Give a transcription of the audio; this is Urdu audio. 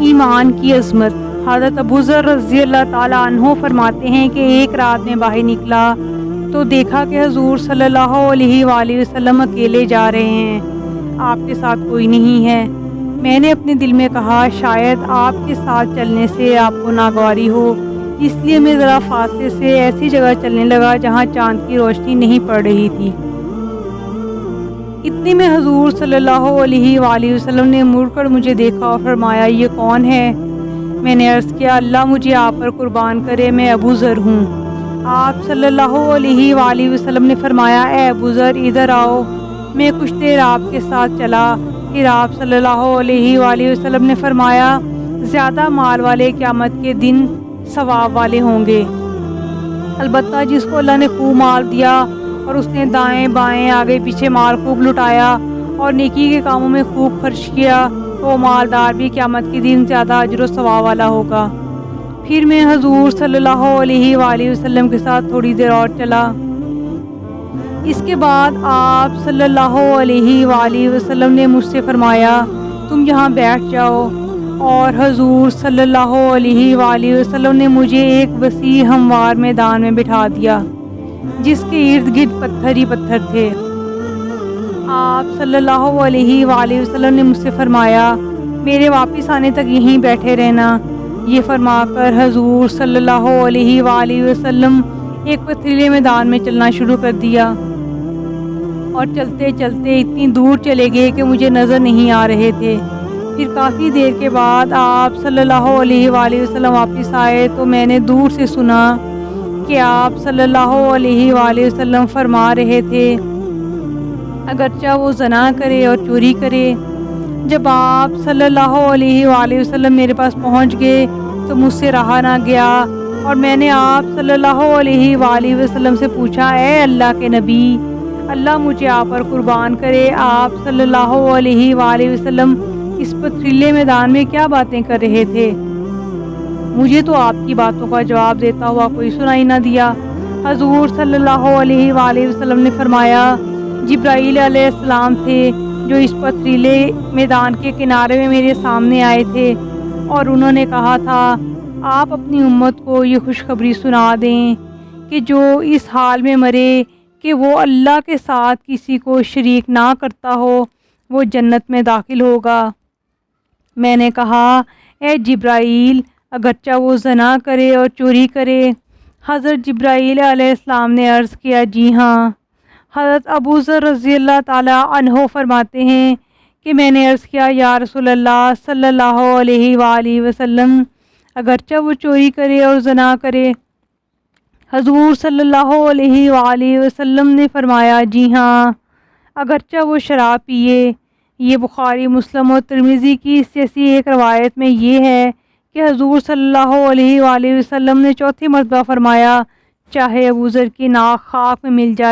ایمان کی عظمت۔ حضرت ابو ذر رضی اللہ تعالیٰ عنہ فرماتے ہیں کہ ایک رات میں باہر نکلا تو دیکھا کہ حضور صلی اللہ علیہ وآلہ وسلم اکیلے جا رہے ہیں، آپ کے ساتھ کوئی نہیں ہے۔ میں نے اپنے دل میں کہا شاید آپ کے ساتھ چلنے سے آپ کو ناگواری ہو، اس لیے میں ذرا فاصلے سے ایسی جگہ چلنے لگا جہاں چاند کی روشنی نہیں پڑ رہی تھی۔ اتنے میں حضور صلی اللہ علیہ وآلہ وسلم نے مڑ کر مجھے دیکھا اور فرمایا یہ کون ہے؟ میں نے عرض کیا اللہ مجھے آپ پر قربان کرے، میں ابو ذر ہوں۔ آپ صلی اللہ علیہ وآلہ وسلم نے فرمایا اے ابو ذر ادھر آؤ۔ میں کچھ دیر آپ کے ساتھ چلا، پھر آپ صلی اللہ علیہ وآلہ وسلم نے فرمایا زیادہ مال والے قیامت کے دن ثواب والے ہوں گے، البتہ جس کو اللہ نے خوب مال دیا اور اس نے دائیں بائیں آگے پیچھے مال خوب لٹایا اور نیکی کے کاموں میں خوب خرچ کیا تو وہ مالدار بھی قیامت کے دن زیادہ اجر و ثواب والا ہوگا۔ پھر میں حضور صلی اللہ علیہ وآلہ وسلم کے ساتھ تھوڑی دیر اور چلا۔ اس کے بعد آپ صلی اللہ علیہ وآلہ وسلم نے مجھ سے فرمایا تم یہاں بیٹھ جاؤ، اور حضور صلی اللہ علیہ وآلہ وسلم نے مجھے ایک وسیع ہموار میدان میں بٹھا دیا جس کے ارد گرد پتھر ہی پتھر تھے۔ آپ صلی اللہ علیہ وآلہ وسلم نے مجھ سے فرمایا میرے واپس آنے تک یہیں بیٹھے رہنا۔ یہ فرما کر حضور صلی اللہ علیہ وآلہ وسلم ایک پتھریلے میدان میں چلنا شروع کر دیا، اور چلتے چلتے اتنی دور چلے گئے کہ مجھے نظر نہیں آ رہے تھے۔ پھر کافی دیر کے بعد آپ صلی اللہ علیہ وآلہ وسلم واپس آئے تو میں نے دور سے سنا کہ آپ صلی اللہ علیہ وآلہ وسلم فرما رہے تھے اگرچہ وہ زنا کرے اور چوری کرے۔ جب آپ صلی اللہ علیہ وآلہ وسلم میرے پاس پہنچ گئے تو مجھ سے رہا نہ گیا، اور میں نے آپ صلی اللہ علیہ وآلہ وسلم سے پوچھا اے اللہ کے نبی، اللہ مجھے آپ پر قربان کرے، آپ صلی اللہ علیہ وآلہ وسلم اس پتھریلے میدان میں کیا باتیں کر رہے تھے؟ مجھے تو آپ کی باتوں کا جواب دیتا ہوا کوئی سنائی نہ دیا۔ حضور صلی اللہ علیہ وآلہ وسلم نے فرمایا جبرائیل علیہ السلام تھے جو اس پتھریلے میدان کے کنارے میں میرے سامنے آئے تھے، اور انہوں نے کہا تھا آپ اپنی امت کو یہ خوشخبری سنا دیں کہ جو اس حال میں مرے کہ وہ اللہ کے ساتھ کسی کو شریک نہ کرتا ہو وہ جنت میں داخل ہوگا۔ میں نے کہا اے جبرائیل اگرچہ وہ زنا کرے اور چوری کرے؟ حضرت جبرائیل علیہ السلام نے عرض کیا جی ہاں۔ حضرت ابو ذر رضی اللہ تعالیٰ عنہ فرماتے ہیں کہ میں نے عرض کیا یا رسول اللہ صلی اللہ علیہ وآلہ وسلم اگرچہ وہ چوری کرے اور زنا کرے؟ حضور صلی اللہ علیہ وآلہ وسلم نے فرمایا جی ہاں، اگرچہ وہ شراب پیے۔ یہ بخاری مسلم اور ترمذی کی اس جیسی ایک روایت میں یہ ہے کہ حضور صلی اللہ علیہ وآلہ وسلم نے چوتھی مرتبہ فرمایا چاہے ابو ذر کی ناک خاک میں مل جائے